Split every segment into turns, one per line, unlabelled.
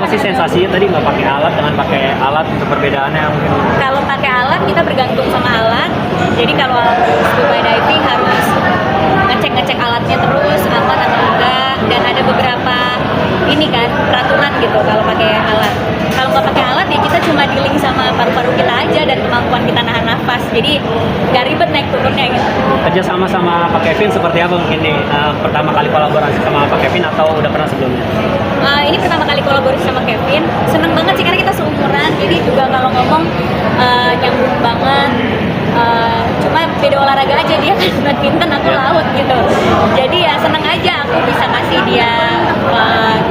apa sih sensasinya tadi nggak pakai alat dengan pakai alat untuk perbedaannya mungkin?
Kalau pakai alat kita bergantung sama alat. Jadi kalau scuba diving harus ngecek alatnya terus aman atau enggak, dan ada beberapa ini kan peraturan gitu kalau pakai alat. Kalau nggak pakai alat ya kita cuma dealing sama paru-paru kita aja dan kemampuan kita nahan nafas. Jadi nggak ribet naik turunnya gitu.
Kerja sama Pak Kevin seperti apa mungkin nih? Pertama kali kolaborasi sama Pak Kevin atau udah pernah sebelumnya?
Ini pertama kali kolaborasi sama Kevin. Seneng banget sih karena kita seumuran. Jadi juga kalau ngomong nyambung banget. Cuma beda olahraga aja, dia kan badminton, aku laut gitu. Jadi ya seneng aja aku bisa kasih dia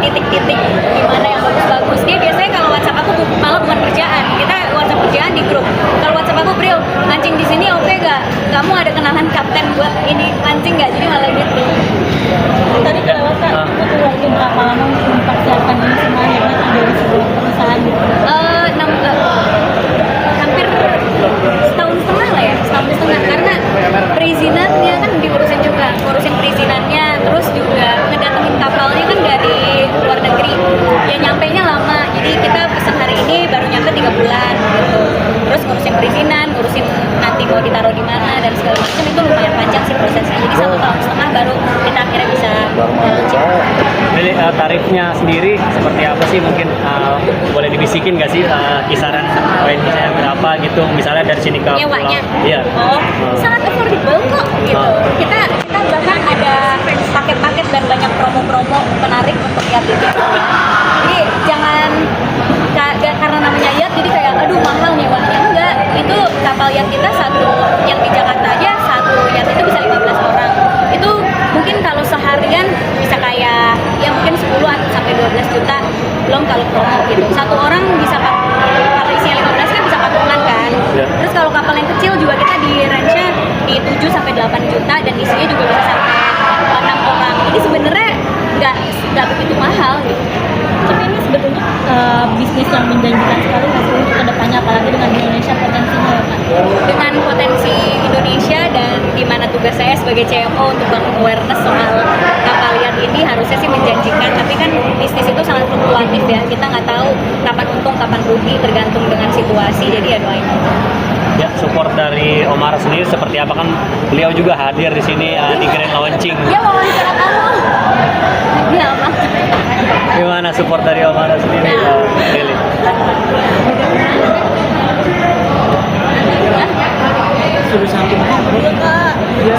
titik-titik gimana yang bagus-bagus. Dia biasanya kalau WhatsApp aku malah bukan kerjaan, kita WhatsApp kerjaan di grup. Kalau WhatsApp aku, Bril, mancing di sini oke gak? Kamu ada kenalan kapten buat ini mancing gak? Jadi malah gitu.
Tadi kelewatan, itu tuh lagi berapa lama untuk mempersiapkan ini semuanya dari sebuah perusahaan gitu?
Hampir setahun setengah lah ya, setahun setengah, karena perizinannya kan diurusin juga, ngurusin perizinannya, terus juga ngedatengin kapalnya kan dari luar negeri, ya nyampe nya lama, jadi kita pesan hari ini baru nyampe 3 bulan gitu, terus ngurusin perizinan, ngurusin nanti mau ditaruh di mana dan segala macam, itu lumayan panjang sih prosesnya, jadi 1 tahun setengah baru kita akhirnya bisa launching.
Jadi tarifnya sendiri seperti apa sih, mungkin boleh dibisikin nggak sih kisaran range-nya berapa gitu, misalnya dari sini ke
Nyewanya?
pulau? Iya.
Sangat affordable kok gitu. Kita bahkan ada paket-paket dan banyak promo-promo menarik untuk yacht itu. Jadi jangan karena namanya yacht jadi kayak aduh mahal nyewanya, enggak. Itu kapal yacht kita satu yang di Jakarta aja, satu yacht itu bisa 15 orang. Itu mungkin kalau seharian bisa kayak ya mungkin 10 sampai 12 juta, belum kalau promo gitu. Satu orang bisa kalau isinya 15 kan bisa patungan kan. Terus kalau kapal yang kecil juga kita di range-nya di 7 sampai 8 juta dan isinya juga bisa sampai 6 orang. Jadi sebenarnya nggak begitu mahal gitu.
Tapi ini sebetulnya bisnis yang menjanjikan sekali nggak sih untuk kedepannya, apalagi dengan Indonesia potensinya ya Kak?
Dengan potensi Indonesia dan gimana tugas saya sebagai CMO untuk bangun awareness soal kapal yacht ini harusnya sih menjanjikan, tapi kan bisnis itu sangat fluktuatif ya, kita nggak tahu kapan untung kapan rugi tergantung dengan situasi, jadi ya doain.
Ya, support dari Omar sendiri seperti apa, kan beliau juga hadir di sini di grand launching.
Dia wawancara kamu. Dia apa?
Gimana support dari Omar sendiri? Lili?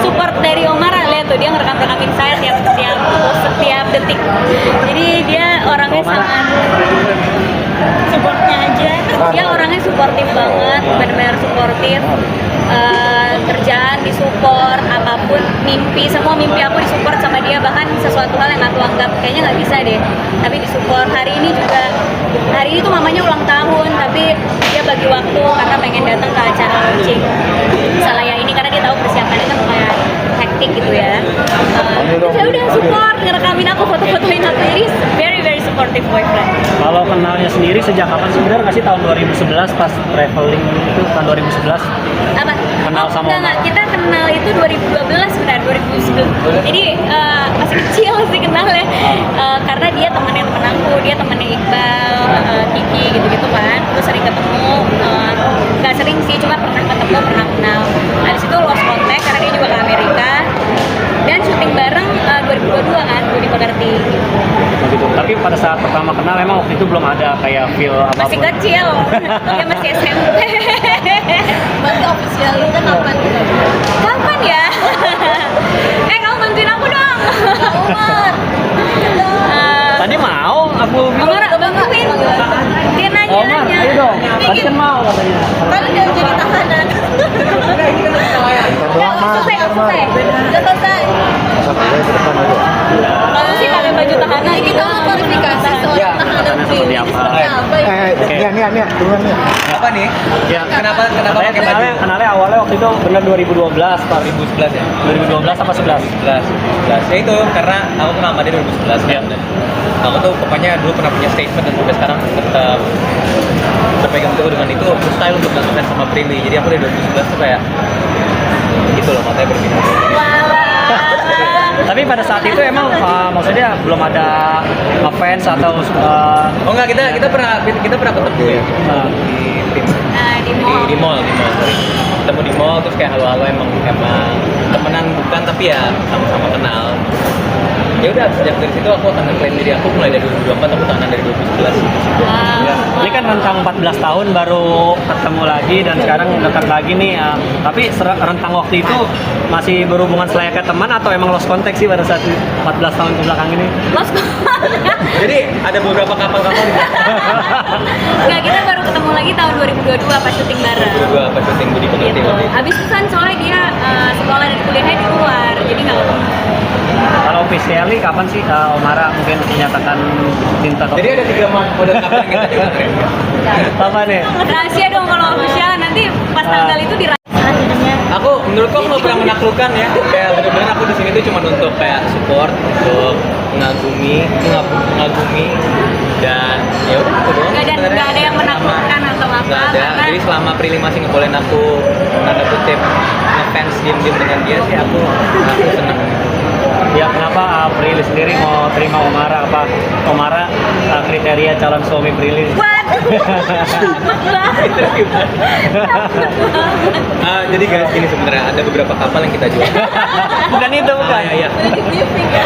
Support dari Omar, lihat tuh dia ngerekam-rekamin saya setiap detik. Jadi dia orangnya sangat supportnya aja. Dia orangnya suportif banget, benar-benar suportif. Kerjaan disupport, apapun semua mimpi aku disupport sama dia, bahkan sesuatu hal yang aku anggap kayaknya nggak bisa deh, tapi disupport. Hari ini tuh mamanya ulang tahun, tapi dia bagi waktu karena pengen datang ke acara launching Salaya ini karena dia tahu persiapannya kan lumayan hektik gitu ya. Terus ya udah support, ngerekamin aku, foto-fotoin aku, jadi very very supportive boyfriend.
Kalau kenalnya sendiri sejak kapan sih? Benar nggak sih tahun 2011 pas traveling itu, tahun 2011?
Apa?
Kenal sama
enggak, kita kenal itu 2012 benar, 2011. Jadi masih kecil sih kenal ya. Karena dia temannya temen aku, dia temannya Iqbal, Kiki gitu-gitu kan. Terus sering ketemu, nggak sering sih, cuma pernah ketemu, pernah kenal. Habis itu lost contact karena dia juga ke Amerika. Dan syuting bareng 2022 kan, Budi Pekerti gitu.
Begitu. Tapi pada saat pertama kenal emang waktu itu belum ada kayak feel apapun.
Masih kecil, dia masih SMP.
Berarti official itu kapan?
Kapan ya? Kamu bantuin aku dong.
Umar.
Tadi mau aku bilang.
Omar, bantuin. Dia nanya.
Ayo dong. Tadi kan mau katanya.
Kan udah jadi tahanan.
Udah selesai. Kamu sih pakai baju tahanan
Ini kita mau klarifikasi soal tahanan
Seperti apa?
Nih, turun nih.
Apa nih?
Ya.
Kenapa pakai baju?
Kenalnya awalnya waktu itu benar 2012, Pak.
2011 ya?
2012 apa 11?
11. Ya itu karena aku kenal sama dia 2011 kan. Dan aku tuh pokoknya dulu pernah punya statement dan sampai sekarang tetap berpegang teguh dengan itu, mustahil untuk melakukan sama Prilly. Jadi aku dari 2011 tuh kayak gitu loh, matanya berpindah.
Walah.
Tapi pada saat itu emang maksudnya belum ada ngefans atau
Oh enggak, kita pernah ketemu ya
Di mall.
di mall sorry. Ketemu di mall terus kayak halo-halo emang temenan bukan tapi ya sama-sama kenal. Ya udah sejak dari situ aku akan ngeklaim diri aku mulai dari 2024 aku tahanan dari 2011.
Ya. Ini kan rentang 14 tahun baru ketemu lagi dan sekarang dekat lagi nih. Tapi rentang waktu itu masih berhubungan selayaknya teman atau emang lost contact sih pada saat 14 tahun kebelakang ini?
Lost
Jadi ada beberapa kapal-kapal gitu.
Nggak, kita baru ketemu lagi tahun 2022 pas syuting bareng.
Berdua pas syuting Budi Pekerti
Gitu.
waktu itu.
Abis itu kan soalnya dia sekolah dan kuliahnya di luar, jadi nggak ketemu.
Kalau officially kapan sih Omara mungkin menyatakan cinta ke
Jadi ada 3 model kapal yang kita juga keren.
apa nih?
Rahasia dong kalau official, nanti pas tanggal itu
Akhirnya
Menurutku aku nggak pernah menaklukkan ya. Kayak benar-benar aku di sini tuh cuma untuk kayak support, untuk mengagumi dan ya udah itu doang.
nggak ada yang menaklukkan atau apa.
Nggak ada.
Karena
Jadi selama Prilly masih ngebolehin aku tanda kutip ngefans diem-diem dengan dia sih aku seneng.
Ya kenapa Prilly sendiri mau terima Omara? Apa Omara kriteria calon suami Prilly?
waduh, takut banget.
Jadi guys gini sebenarnya ada beberapa kapal yang kita jual.
Bukan itu, bukan.
Iya.
Udah di briefing ya.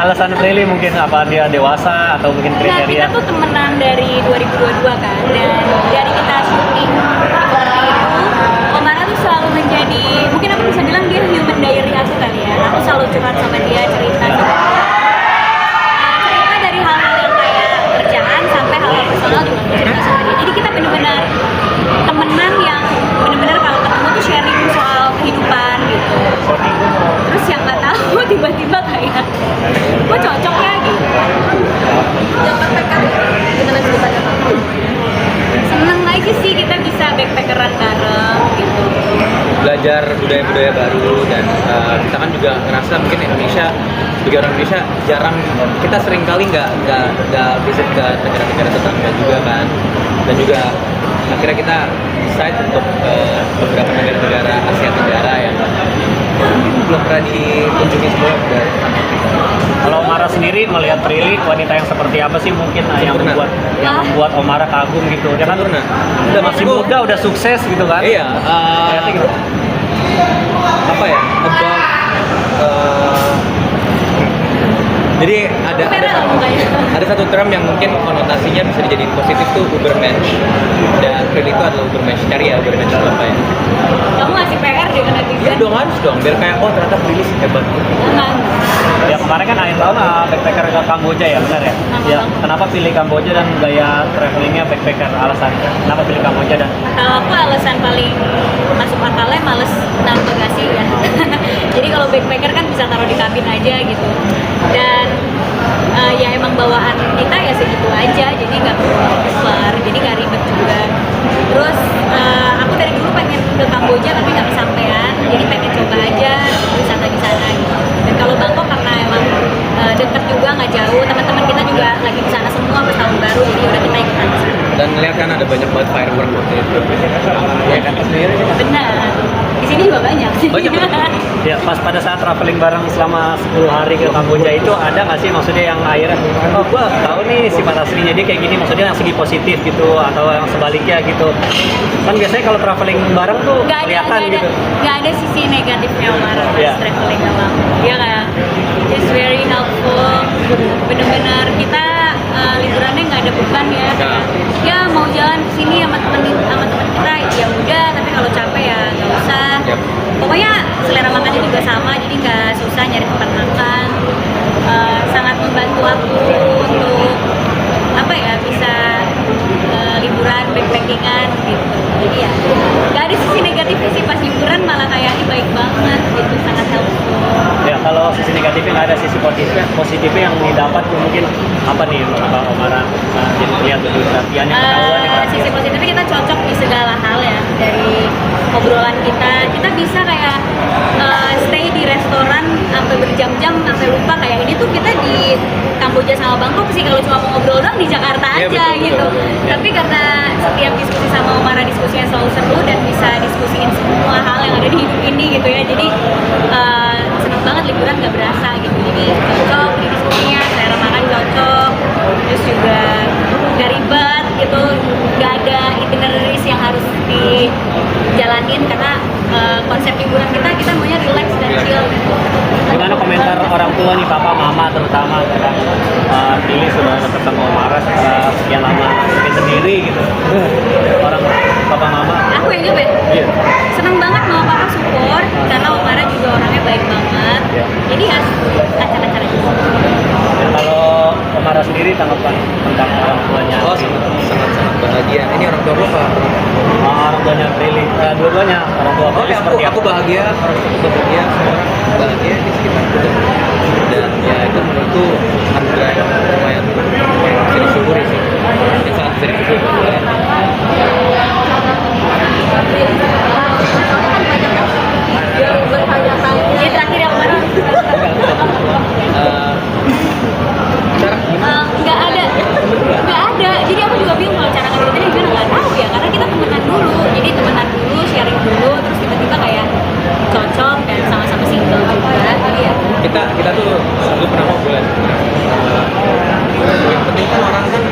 Alasan Prilly mungkin apa dia dewasa atau mungkin
Nah, kita
kriteria?
tuh temenan dari 2022 kan, dan dari kita syuting seperti itu, Omara tuh selalu menjadi, mungkin aku bisa bilang dia human diary aku kali ya. Aku selalu curhat sama dia, cerita dari hal-hal yang kayak kerjaan sampai hal-hal personal juga aku cerita sama dia. Jadi kita bener-bener temenan yang bener-bener kalau ketemu tuh sharing soal kehidupan gitu. Terus yang nggak tahu tiba-tiba kayak, kok cocok ya gitu. Yang backpacker gimana ceritanya? Seneng aja sih kita bisa backpackeran bareng gitu.
Belajar budaya-budaya baru dan kita kan juga ngerasa mungkin Indonesia sebagai orang Indonesia jarang kita sering kali nggak visit ke negara-negara tetangga juga kan dan juga akhirnya kita decide untuk beberapa negara-negara Asia Tenggara yang belum pernah dikunjungi semua.
Kalau Omara sendiri melihat Prilly wanita yang seperti apa sih mungkin yang
Sempurna.
membuat Omara kagum gitu? Dia kan
Sempurna.
udah masih muda, udah sukses gitu kan?
Iya.
Kayaknya gitu.
Apa ya? Jadi ada satu term yang mungkin konotasinya bisa dijadiin positif tuh ubermensch, dan Prilly itu adalah ubermensch. Cari ya ubermensch itu apa ya?
Kamu ngasih PR deh ke netizen.
Ya dong harus dong, biar kayak oh ternyata Prilly hebat.
Jangan.
Ya kemarin kan akhir tahun backpacker ke Kamboja ya, benar ya? Ya, kenapa pilih Kamboja dan gaya travelingnya backpacker? Alasan kenapa pilih Kamboja dan
Kalau aku alasan paling masuk akalnya males naruh bagasi ya. Jadi kalau backpacker kan bisa taruh di kabin aja gitu. Dan ya emang bawaan kita ya segitu aja, jadi nggak perlu keluar, jadi nggak ribet juga. Terus aku dari dulu pengen ke Kamboja tapi nggak kesampaian, jadi pengen coba aja wisata di sana gitu. Dan kalau Bangkok karena emang deket juga nggak jauh, teman-teman kita juga lagi di sana semua pas tahun baru, jadi udah kita ikutan ke sana.
Dan lihat kan ada banyak banget firework waktu itu. Ya kan sendiri.
Benar. Di sini juga banyak.
Banyak.
ya pas pada saat traveling bareng selama 10 hari ke Kamboja itu ada nggak sih maksudnya yang akhirnya oh gua tahu nih sifat aslinya dia kayak gini, maksudnya yang segi positif gitu atau yang sebaliknya gitu? Kan biasanya kalau traveling bareng tuh kelihatan gitu.
Nggak ada sisi negatifnya Omar pas
Iya.
traveling sama dia kayak it's very helpful, bener-bener kita liburannya nggak ada beban ya.
Nah.
Ya mau jalan kesini sama temen kita ya udah, tapi kalau capek ya nggak usah.
Yap.
Pokoknya selera makannya juga sama, jadi nggak susah nyari tempat makan. Sangat membantu aku untuk apa ya bisa liburan backpackingan gitu. Jadi ya nggak ada sisi negatifnya sih, pas liburan malah kayaknya baik banget gitu, sangat helpful.
Ya kalau sisi negatifnya nggak ada, sisi positifnya yang didapat tuh mungkin apa nih Mbak Omara? Jadi lihat lebih perhatiannya ketahuan nih
Sisi
perhatian.
positifnya kita cocok di segala hal ya, dari obrolan kita bisa kayak stay di restoran sampai berjam-jam sampai lupa, kayak ini tuh kita di Kamboja sama Bangkok sih kalau cuma mau ngobrol doang di Jakarta
Iya,
aja
betul,
gitu.
betul.
Tapi karena setiap diskusi sama Omara diskusinya selalu seru dan bisa diskusiin semua hal yang ada di hidup ini gitu ya, jadi seneng banget liburan nggak berasa gitu. Jadi cocok, diskusinya, selera makan cocok, terus juga nggak ribet gitu, nggak ada itineraries yang harus dijalanin karena konsep liburan kita maunya relax dan chill.
Gimana komentar orang tua nih, papa, mama terutama kan Billy sudah dekat sama Om Aras sekian lama, mungkin sendiri gitu. Orang papa mama.
Aku yang nyobain.
Iya.
Seneng banget mau papa support karena Om Ara juga orangnya baik banget.
Iya.
Jadi ya lancar-lancar aja.
Dan kalau Om Aras sendiri tanggapan tentang orang tuanya?
Oh, sangat bahagia. Ini orang tua gue apa?
Orang tuanya Billy, dua-duanya orang tua.
Oke, aku bahagia, orang tua bahagia, semua orang bahagia di sekitar kita. Dan ya itu menurutku anugerah yang lumayan bisa disyukuri sih. Yang sangat bisa disyukuri.
Jadi terakhir yang mana? Nggak ada. Jadi aku juga bingung kalau cara ngedeketinnya gimana, nggak tahu ya karena kita temenan dulu. Jadi temenan dulu, sharing dulu, terus tiba-tiba kayak cocok dan sama-sama single juga. Jadi ya
Kita tuh dulu pernah ngobrol. Yang penting kan orang kan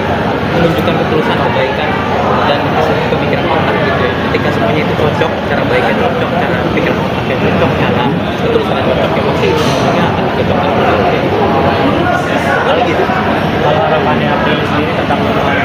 menunjukkan ketulusan, kebaikan dan pemikiran otak gitu ya. Ketika semuanya itu cocok, cara baiknya cocok, cara pikiran otaknya cocok, cara ketulusan cocok, ya pasti semuanya akan dicocokkan.
Kalau gitu, kalau harapannya Billy sendiri tentang hubungan